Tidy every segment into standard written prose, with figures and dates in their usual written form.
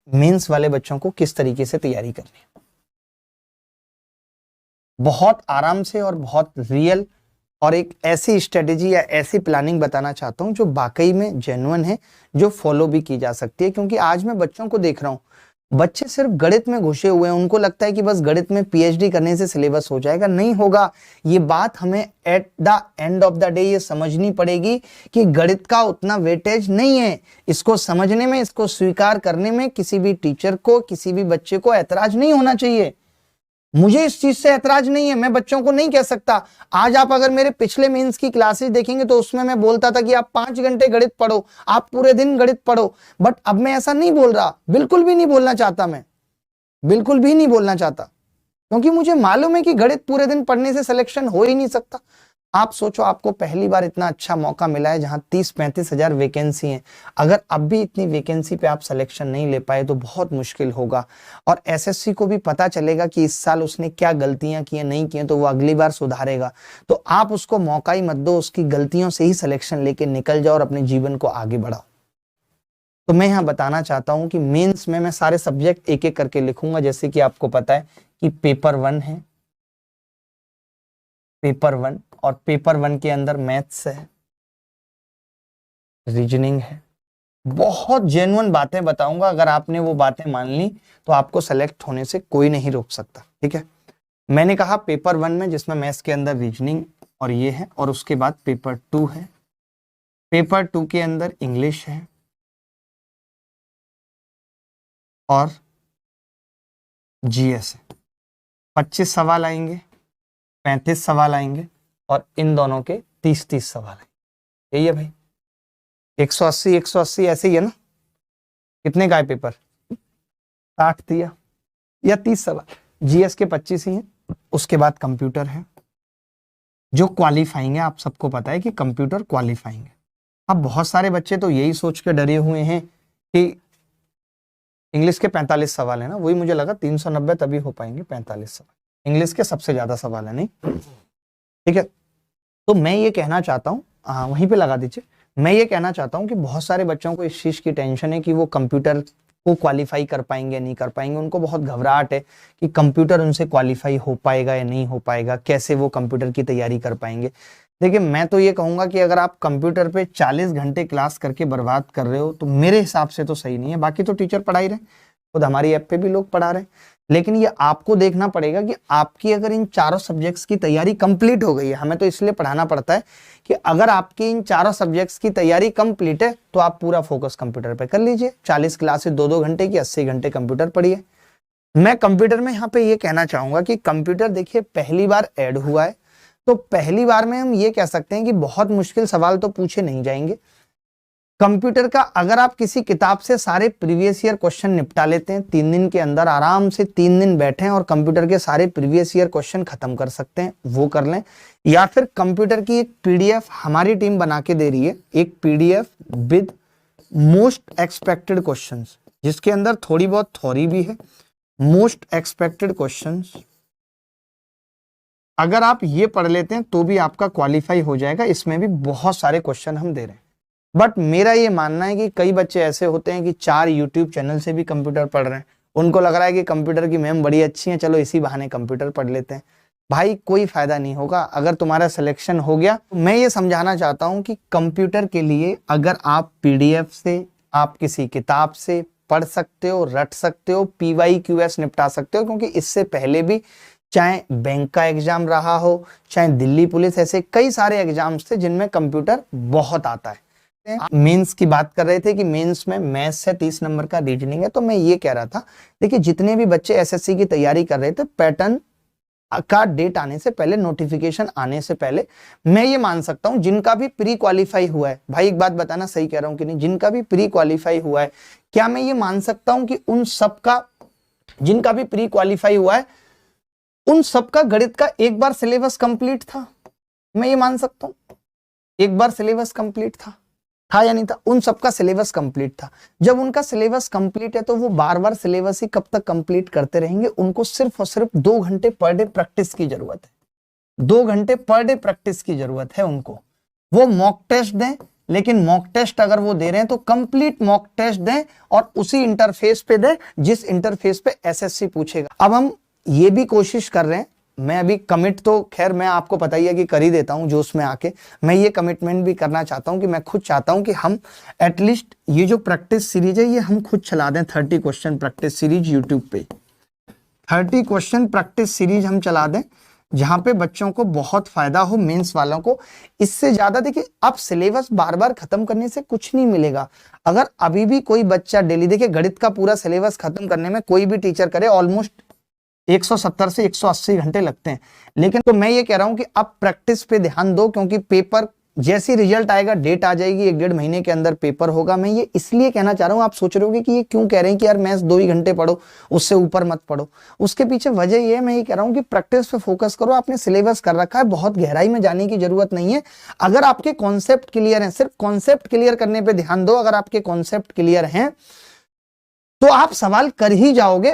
Mains वाले बच्चों को किस तरीके से तैयारी करनी है। बहुत आराम से और बहुत रियल और एक ऐसी स्ट्रेटेजी या ऐसी प्लानिंग बताना चाहता हूं जो वाकई में जेन्युइन है, जो फॉलो भी की जा सकती है। क्योंकि आज मैं बच्चों को देख रहा हूं, बच्चे सिर्फ गणित में घुसे हुए हैं। उनको लगता है कि बस गणित में पीएचडी करने से सिलेबस हो जाएगा। नहीं होगा। ये बात हमें at the end of the day ये समझनी पड़ेगी कि गणित का उतना वेटेज नहीं है। इसको समझने में, इसको स्वीकार करने में किसी भी टीचर को, किसी भी बच्चे को ऐतराज नहीं होना चाहिए। मुझे इस चीज से ऐतराज नहीं है। मैं बच्चों को नहीं कह सकता। आज आप अगर मेरे पिछले मेंस की क्लासेस देखेंगे तो उसमें मैं बोलता था कि आप 5 घंटे गणित पढ़ो, आप पूरे दिन गणित पढ़ो। बट अब मैं ऐसा नहीं बोल रहा, बिल्कुल भी नहीं बोलना चाहता। मैं बिल्कुल भी नहीं बोलना चाहता, क्योंकि मुझे मालूम है कि गणित पूरे दिन पढ़ने से सिलेक्शन हो ही नहीं सकता। आप सोचो, आपको पहली बार इतना अच्छा मौका मिला है जहां 30-35 हजार वैकेंसी हैं। अगर अब भी इतनी वैकेंसी पे आप सिलेक्शन नहीं ले पाए तो बहुत मुश्किल होगा। और एसएससी को भी पता चलेगा कि इस साल उसने क्या गलतियां की हैं, नहीं की हैं, तो वो अगली बार सुधारेगा। तो आप उसको मौका ही मत दो, उसकी गलतियों से ही सिलेक्शन लेके निकल जाओ और अपने जीवन को आगे बढ़ाओ। तो मैं यहाँ बताना चाहता हूँ कि मेंस में मैं सारे सब्जेक्ट एक एक करके लिखूंगा। जैसे कि आपको पता है कि पेपर 1 है, पेपर 1, और पेपर 1 के अंदर मैथ्स है, रीजनिंग है। बहुत जेन्युइन बातें बताऊंगा। अगर आपने वो बातें मान ली तो आपको सेलेक्ट होने से कोई नहीं रोक सकता। ठीक है, मैंने कहा पेपर 1 में, जिसमें मैथ्स के अंदर रीजनिंग और ये है, और उसके बाद पेपर 2 है। पेपर 2 के अंदर इंग्लिश है और जीएस है। 25 सवाल आएंगे, 35 सवाल आएंगे, और इन दोनों के 30-30 सवाल आएंगे। यही है भाई, 180 ऐसे ही है ना। कितने का है पेपर? 60 दिया या 30 सवाल। जीएस के 25 ही हैं। उसके बाद कंप्यूटर है, जो क्वालिफाइंग है। आप सबको पता है कि कंप्यूटर क्वालिफाइंग है। अब बहुत सारे बच्चे तो यही सोच के डरे हुए हैं कि इंग्लिश के 45 सवाल है ना, वही मुझे लगा 390 तभी हो पाएंगे 45 सवाल। इंग्लिश के सबसे ज्यादा सवाल है, नहीं? ठीक है, तो मैं ये कहना चाहता हूँ, हाँ वहीं पे लगा दीजिए। मैं ये कहना चाहता हूँ कि बहुत सारे बच्चों को इस चीज की टेंशन है कि वो कंप्यूटर को क्वालिफाई कर पाएंगे नहीं कर पाएंगे। उनको बहुत घबराहट है कि कंप्यूटर उनसे क्वालिफाई हो पाएगा या नहीं हो पाएगा, कैसे वो कंप्यूटर की तैयारी कर पाएंगे। देखिए, मैं तो ये कहूंगा कि अगर आप कंप्यूटर पे 40 घंटे क्लास करके बर्बाद कर रहे हो तो मेरे हिसाब से तो सही नहीं है। बाकी तो टीचर पढ़ा ही रहे, खुद हमारी ऐप पे भी लोग पढ़ा रहे हैं। लेकिन ये आपको देखना पड़ेगा कि आपकी अगर इन चारों सब्जेक्ट्स की तैयारी कंप्लीट हो गई है। हमें तो इसलिए पढ़ाना पड़ता है कि अगर आपकी इन चारों सब्जेक्ट्स की तैयारी कंप्लीट है तो आप पूरा फोकस कंप्यूटर पे कर लीजिए। 40 क्लासेस 2-2 घंटे की, 80 घंटे कंप्यूटर पढ़िए। मैं कंप्यूटर में यहाँ पे ये कहना चाहूंगा कि कंप्यूटर देखिए पहली बार ऐड हुआ है, तो पहली बार में हम ये कह सकते हैं कि बहुत मुश्किल सवाल तो पूछे नहीं जाएंगे। कंप्यूटर का अगर आप किसी किताब से सारे प्रीवियस ईयर क्वेश्चन निपटा लेते हैं 3 दिन के अंदर, आराम से 3 दिन बैठें और कंप्यूटर के सारे प्रीवियस ईयर क्वेश्चन खत्म कर सकते हैं, वो कर लें। या फिर कंप्यूटर की एक पीडीएफ हमारी टीम बना के दे रही है, एक PDF with most expected questions, जिसके अंदर थोड़ी बहुत थ्योरी भी है। मोस्ट एक्सपेक्टेड क्वेश्चंस अगर आप ये पढ़ लेते हैं तो भी आपका क्वालिफाई हो जाएगा। इसमें भी बहुत सारे क्वेश्चन हम दे रहे हैं। बट मेरा ये मानना है कि कई बच्चे ऐसे होते हैं कि 4 यूट्यूब चैनल से भी कंप्यूटर पढ़ रहे हैं। उनको लग रहा है कि कंप्यूटर की मैम बड़ी अच्छी है, चलो इसी बहाने कंप्यूटर पढ़ लेते हैं। भाई कोई फायदा नहीं होगा। अगर तुम्हारा सिलेक्शन हो गया तो मैं ये समझाना चाहता हूं कि कंप्यूटर के लिए अगर आप पीडीएफ से, आप किसी किताब से पढ़ सकते हो, रट सकते हो, PYQS निपटा सकते हो। क्योंकि इससे पहले भी चाहे बैंक का एग्जाम रहा हो, चाहे दिल्ली पुलिस, ऐसे कई सारे एग्जाम्स थे जिनमें कंप्यूटर बहुत आता है। मेंस की बात कर रहे थे कि मेंस में मैथ्स से 30 नंबर का, रीजनिंग है। तो मैं ये कह रहा था, देखिए जितने भी बच्चे एसएससी की तैयारी कर रहे थे, पैटर्न का डेट आने से पहले, नोटिफिकेशन आने से पहले, मैं ये मान सकता हूं जिनका भी प्री क्वालिफाई हुआ है, भाई एक बात बताना सही कह रहा हूं कि नहीं, जिनका भी प्री क्वालिफाई हुआ है, क्या मैं ये मान सकता हूं कि उन सबका, जिनका भी प्री क्वालिफाई हुआ है, उन सबका गणित का एक बार सिलेबस कंप्लीट था? मैं ये मान सकता हूं एक बार सिलेबस कंप्लीट था या नहीं था? उन सबका सिलेबस कंप्लीट था। जब उनका सिलेबस कंप्लीट है तो वो बार बार सिलेबस ही कब तक कंप्लीट करते रहेंगे? उनको सिर्फ और सिर्फ 2 घंटे पर डे प्रैक्टिस की जरूरत है। 2 घंटे पर डे प्रैक्टिस की जरूरत है उनको। वो मॉक टेस्ट दें लेकिन मॉक टेस्ट अगर वो दे रहे हैं तो कंप्लीट मॉक टेस्ट दें और उसी इंटरफेस पे दें जिस इंटरफेस पे एसएससी पूछेगा। अब हम ये भी कोशिश कर रहे हैं, मैं अभी कमिट तो खैर मैं आपको पता ही है कि कर ही देता हूं जोश में आके, मैं ये कमिटमेंट भी करना चाहता हूं कि मैं खुद चाहता हूं कि हम एटलीस्ट ये जो प्रैक्टिस सीरीज है ये हम खुद चला दें। 30 क्वेश्चन प्रैक्टिस सीरीज यूट्यूब पे, 30 क्वेश्चन प्रैक्टिस सीरीज हम चला दें जहां पे बच्चों को बहुत फायदा हो, मेंस वालों को। इससे ज्यादा देखिए, अब सिलेबस बार बार खत्म करने से कुछ नहीं मिलेगा। अगर अभी भी कोई बच्चा डेली, देखिए गणित का पूरा सिलेबस खत्म करने में कोई भी टीचर करे ऑलमोस्ट 170 से 180 घंटे लगते हैं, लेकिन तो मैं ये कह रहा हूं कि अब प्रैक्टिस पे ध्यान दो, क्योंकि पेपर जैसी रिजल्ट आएगा, डेट आ जाएगी, 1-1.5 महीने के अंदर पेपर होगा। मैं ये इसलिए कहना चाह रहा हूं, आप सोच रहे होगे कि ये क्यों कह रहे हैं कि यार मैथ्स 2 ही घंटे पढ़ो, उससे ऊपर मत पढ़ो। उसके पीछे वजह ये है, मैं ये कह रहा हूं कि प्रैक्टिस पे फोकस करो। आपने सिलेबस कर रखा है, बहुत गहराई में जाने की जरूरत नहीं है। अगर आपके कॉन्सेप्ट क्लियर है, सिर्फ कॉन्सेप्ट क्लियर करने पर ध्यान दो। अगर आपके कॉन्सेप्ट क्लियर है तो आप सवाल कर ही जाओगे।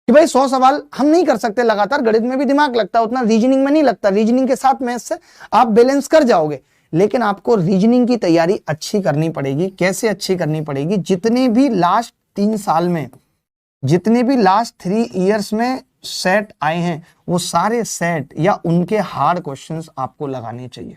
कि भाई 100 सवाल हम नहीं कर सकते लगातार, गणित में भी दिमाग लगता है, उतना रीजनिंग में नहीं लगता। रीजनिंग के साथ मैथ्स से आप बैलेंस कर जाओगे, लेकिन आपको रीजनिंग की तैयारी अच्छी करनी पड़ेगी। कैसे अच्छी करनी पड़ेगी? जितने भी लास्ट 3 साल में, जितने भी लास्ट 3 इयर्स में सेट आए हैं, वो सारे सेट या उनके हार्ड क्वेश्चंस आपको लगाने चाहिए।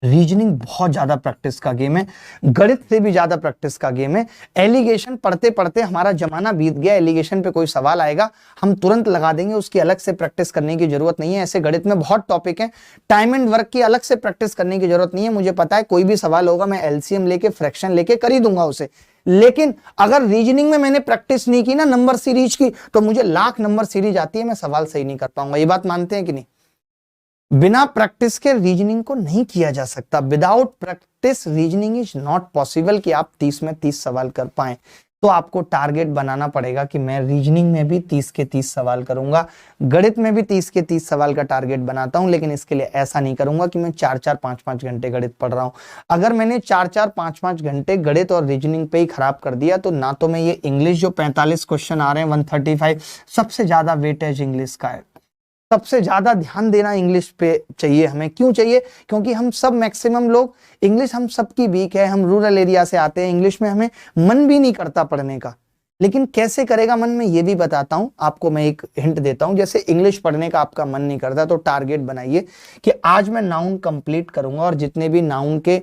रीजनिंग बहुत ज्यादा प्रैक्टिस का गेम है, गणित से भी ज्यादा प्रैक्टिस का गेम है। एलिगेशन पढ़ते पढ़ते हमारा जमाना बीत गया। एलिगेशन पे कोई सवाल आएगा हम तुरंत लगा देंगे, उसकी अलग से प्रैक्टिस करने की जरूरत नहीं है। ऐसे गणित में बहुत टॉपिक है, टाइम एंड वर्क की अलग से प्रैक्टिस करने की जरूरत नहीं है। मुझे पता है कोई भी सवाल होगा मैं एलसीएम लेके, फ्रैक्शन लेके कर ही दूंगा उसे। लेकिन अगर रीजनिंग में मैंने प्रैक्टिस नहीं की ना नंबर सीरीज की, तो मुझे लाख नंबर सीरीज आती है, मैं सवाल सही नहीं कर पाऊंगा। ये बात मानते हैं कि नहीं? बिना प्रैक्टिस के रीजनिंग को नहीं किया जा सकता। Without practice reasoning is not possible कि आप 30 में 30 सवाल कर पाएं। तो आपको टारगेट बनाना पड़ेगा कि मैं रीजनिंग में भी 30 के 30 सवाल करूंगा, गणित में भी 30 के 30 सवाल का टारगेट बनाता हूं। लेकिन इसके लिए ऐसा नहीं करूंगा कि मैं 4-4, 5-5 घंटे गणित पढ़ रहा हूं। अगर मैंने 4-4, 5-5 घंटे गणित और रीजनिंग पे ही खराब कर दिया, तो ना तो मैं ये इंग्लिश जो 45 क्वेश्चन आ रहे हैं 135, सबसे ज्यादा वेटेज इंग्लिश का है, सबसे ज्यादा ध्यान देना इंग्लिश पे चाहिए हमें। क्यों चाहिए? क्योंकि हम सब मैक्सिमम लोग, इंग्लिश हम सबकी वीक है, हम रूरल एरिया से आते हैं, इंग्लिश में हमें मन भी नहीं करता पढ़ने का। लेकिन कैसे करेगा मन में, ये भी बताता हूं आपको। मैं एक हिंट देता हूं, जैसे इंग्लिश पढ़ने का आपका मन नहीं करता, तो टारगेट बनाइए कि आज मैं नाउन कंप्लीट करूंगा और जितने भी नाउन के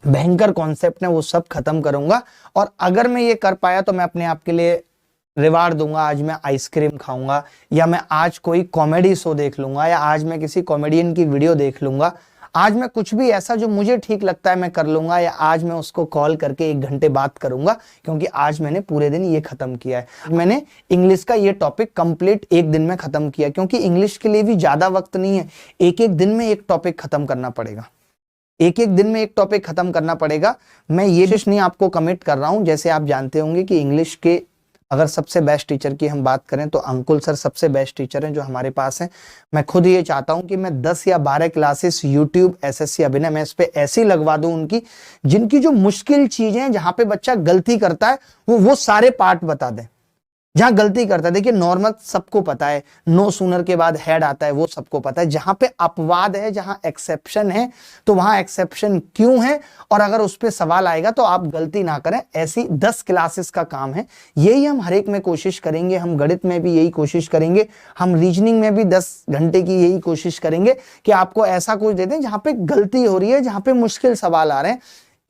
भयंकर कॉन्सेप्ट हैं वो सब खत्म करूंगा। और अगर मैं ये कर पाया तो मैं अपने आप के लिए रिवार्ड दूंगा। आज मैं आइसक्रीम खाऊंगा, या मैं आज कोई कॉमेडी शो देख लूंगा, या आज मैं किसी कॉमेडियन की वीडियो देख लूंगा। आज मैं कुछ भी ऐसा जो मुझे ठीक लगता है मैं कर लूंगा, या आज मैं उसको कॉल करके 1 घंटे बात करूंगा, क्योंकि आज मैंने पूरे दिन ये खत्म किया है। मैंने इंग्लिश का ये टॉपिक कंप्लीट 1 दिन में खत्म किया, क्योंकि इंग्लिश के लिए भी ज्यादा वक्त नहीं है। एक दिन में एक टॉपिक खत्म करना पड़ेगा, एक दिन में एक टॉपिक खत्म करना पड़ेगा। मैं ये नहीं आपको कमिट कर रहा हूं। जैसे आप जानते होंगे कि इंग्लिश के अगर सबसे बेस्ट टीचर की हम बात करें तो अंकुल सर सबसे बेस्ट टीचर हैं जो हमारे पास हैं। मैं खुद ये चाहता हूं कि मैं 10 या 12 क्लासेस यूट्यूब एसएससी अभिनय मैथ्स पे ऐसी लगवा दूं उनकी, जिनकी जो मुश्किल चीजें हैं, जहां पे बच्चा गलती करता है, वो सारे पार्ट बता दें। जहां गलती करता है, देखिए नॉर्मल सबको पता है, नो सूनर के बाद हेड आता है, वो सबको पता है। जहां पे अपवाद है, जहां एक्सेप्शन है, तो वहां एक्सेप्शन क्यों है, और अगर उस पर सवाल आएगा तो आप गलती ना करें। ऐसी 10 क्लासेस का काम है, यही हम हर एक में कोशिश करेंगे। हम गणित में भी यही कोशिश करेंगे, हम रीजनिंग में भी 10 घंटे की यही कोशिश करेंगे कि आपको ऐसा कुछ दे दें जहां पे गलती हो रही है, जहां पे मुश्किल सवाल आ रहे हैं।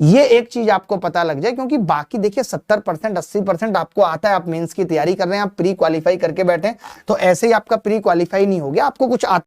ये एक चीज आपको पता लग जाए, क्योंकि बाकी देखिए 70%, 80% आपको आता है। आप मेंस की तैयारी कर रहे हैं, आप प्री क्वालिफाई करके बैठे, तो ऐसे ही आपका प्री क्वालिफाई नहीं हो गया, आपको कुछ आता